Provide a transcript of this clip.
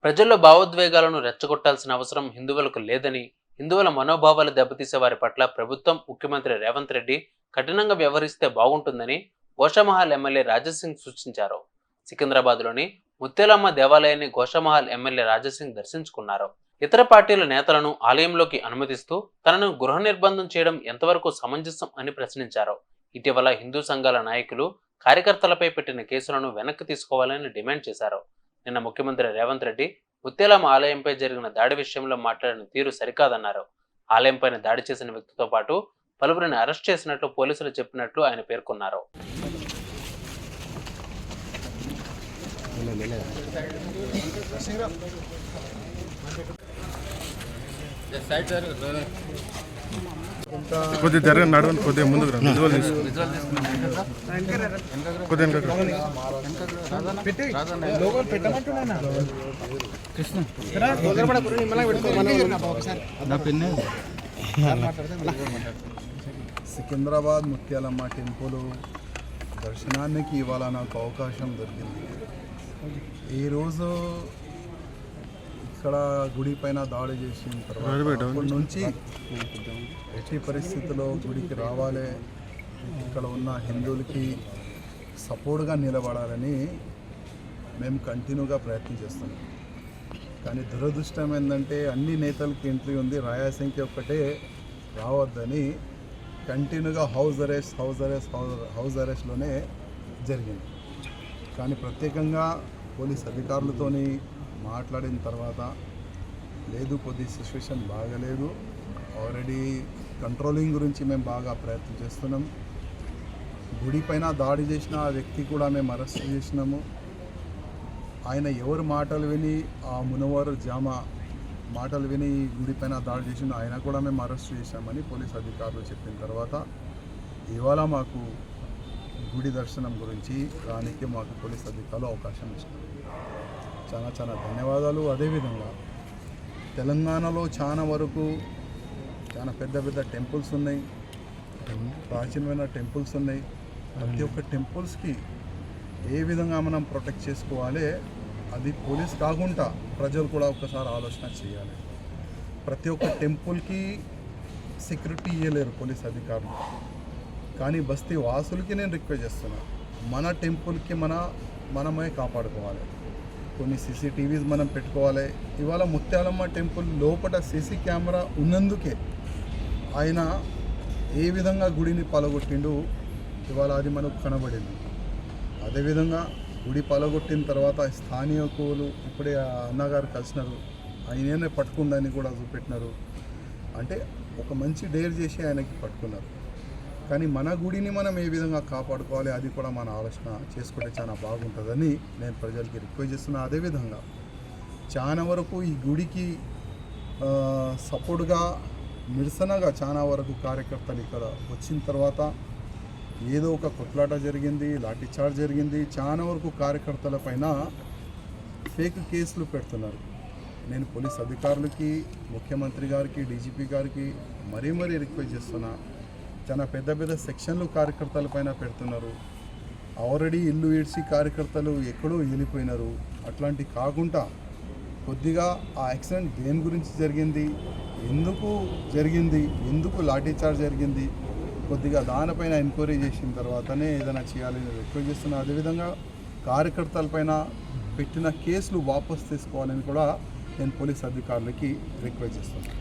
ప్రజల్లో భావోద్వేగాలను రెచ్చగొట్టాల్సిన అవసరం హిందువులకు లేదని, హిందువుల మనోభావాలు దెబ్బతీసే వారి పట్ల ప్రభుత్వం, ముఖ్యమంత్రి రేవంత్ రెడ్డి కఠినంగా వ్యవహరిస్తే బాగుంటుందని గోషామహల్ ఎమ్మెల్యే రాజాసింగ్ సూచించారు. సికింద్రాబాద్లోని ముత్యాలమ్మ దేవాలయాన్ని గోషామహల్ ఎమ్మెల్యే రాజాసింగ్ దర్శించుకున్నారు. ఇతర పార్టీల నేతలను ఆలయంలోకి అనుమతిస్తూ తనను గృహ నిర్బంధం చేయడం ఎంతవరకు సమంజసం అని ప్రశ్నించారు. ఇటీవల హిందూ సంఘాల నాయకులు కార్యకర్తలపై పెట్టిన కేసులను వెనక్కి తీసుకోవాలని డిమాండ్ చేశారు. నిన్న ముఖ్యమంత్రి రేవంత్ రెడ్డి ముత్యాలమ్మ ఆలయంపై జరిగిన దాడి విషయంలో మాట్లాడిన తీరు సరికాదన్నారు. ఆలయంపైన దాడి చేసిన వ్యక్తితో పాటు పలువురిని అరెస్ట్ చేసినట్లు పోలీసులు చెప్పినట్లు ఆయన పేర్కొన్నారు. కొద్దిగా జరగండి, నడవండి, కొద్దిగా ముందుకు రండి. సికింద్రాబాద్ ముత్యాలమ్మ టెంపుల్ దర్శనానికి ఇవాళ నాకు అవకాశం దొరికింది. ఈరోజు ఇక్కడ గుడి పైన దాడి చేసిన తర్వాత నుంచి ఎట్టి పరిస్థితుల్లో గుడికి రావాలి, ఇక్కడ ఉన్న హిందువులకి సపోర్ట్గా నిలబడాలని మేము కంటిన్యూగా ప్రయత్నం చేస్తున్నాం. కానీ దురదృష్టం ఏంటంటే అన్ని నేతలకి ఎంట్రీ ఉంది, రాయాసింగ్కి ఒక్కటే రావద్దని కంటిన్యూగా హౌస్ అరెస్ట్లోనే జరిగింది. కానీ ప్రత్యేకంగా పోలీస్ అధికారులతోని మాట్లాడిన తర్వాత లేదు, కొద్ది సిచ్యువేషన్ బాగలేదు, ఆల్రెడీ కంట్రోలింగ్ గురించి మేము బాగా ప్రయత్నం చేస్తున్నాం. గుడి పైన దాడి చేసిన ఆ వ్యక్తి కూడా మేము అరెస్ట్ చేసినాము. ఆయన ఎవరు మాటలు విని ఆ మునవరు జామ మాటలు విని గుడి పైన దాడి చేసిన ఆయన కూడా మేము అరెస్ట్ చేశామని పోలీస్ అధికారులు చెప్పిన తర్వాత ఇవాళ మాకు గుడి దర్శనం గురించి రానికి మాకు పోలీస్ అధికారులు అవకాశం ఇచ్చారు. చాలా చాలా ధన్యవాదాలు. అదేవిధంగా తెలంగాణలో చాలా వరకు చాలా పెద్ద పెద్ద టెంపుల్స్ ఉన్నాయి, ప్రాచీనమైన టెంపుల్స్ ఉన్నాయి. ప్రతి ఒక్క టెంపుల్స్కి ఏ విధంగా మనం ప్రొటెక్ట్ చేసుకోవాలి, అది పోలీస్ కాకుండా ప్రజలు కూడా ఒక్కసారి ఆలోచన చేయాలి. ప్రతి ఒక్క టెంపుల్కి సెక్యూరిటీ ఇవ్వలేరు పోలీస్ అధికారులు, కానీ బస్తీ వాసులకి నేను రిక్వెస్ట్ చేస్తున్నాను, మన టెంపుల్కి మనమే కాపాడుకోవాలి. కొన్ని సీసీటీవీస్ మనం పెట్టుకోవాలి. ఇవాళ ముత్యాలమ్మ టెంపుల్ లోపల సీసీ కెమెరా ఉన్నందుకే ఆయన ఏ విధంగా గుడిని పలగొట్టిండు ఇవాళ అది మనకు కనబడింది. అదేవిధంగా గుడి పలగొట్టిన తర్వాత స్థానికులు ఇప్పుడే అన్నగారు కలిసినారు, ఆయననే పట్టుకుందని కూడా చూపెట్టినారు. అంటే ఒక మంచి డేర్ చేసి ఆయనకి పట్టుకున్నారు. కానీ మన గుడిని మనం ఏ విధంగా కాపాడుకోవాలి అది కూడా మన ఆలోచన చేసుకుంటే చాలా బాగుంటుందని నేను ప్రజలకి రిక్వెస్ట్ చేస్తున్నా. అదేవిధంగా చాలా వరకు ఈ గుడికి సపోర్ట్గా నిరసనగా చాలా వరకు కార్యకర్తలు ఇక్కడ వచ్చిన తర్వాత ఏదో ఒక కొట్లాట జరిగింది, లాఠీచార్జ్ జరిగింది. చాలా వరకు కార్యకర్తల పైన ఫేక్ కేసులు పెడుతున్నారు. నేను పోలీస్ అధికారులకి, ముఖ్యమంత్రి గారికి, డీజీపీ గారికి మరీ రిక్వెస్ట్ చేస్తున్నా. చాలా పెద్ద పెద్ద సెక్షన్లు కార్యకర్తల పైన పెడుతున్నారు. ఆల్రెడీ ఇల్లు ఈడ్చి కార్యకర్తలు ఎక్కడో వెళ్ళిపోయినారు. అట్లాంటి కాకుండా కొద్దిగా ఆ యాక్సిడెంట్ దేని గురించి జరిగింది, ఎందుకు లాఠీచార్జ్ జరిగింది, కొద్దిగా దానిపైన ఎంక్వైరీ చేసిన తర్వాతనే ఏదైనా చేయాలని రిక్వెస్ట్ చేస్తున్నా. అదేవిధంగా కార్యకర్తలపైన పెట్టిన కేసులు వాపసు తీసుకోవాలని కూడా నేను పోలీస్ అధికారులకి రిక్వెస్ట్ చేస్తున్నాను.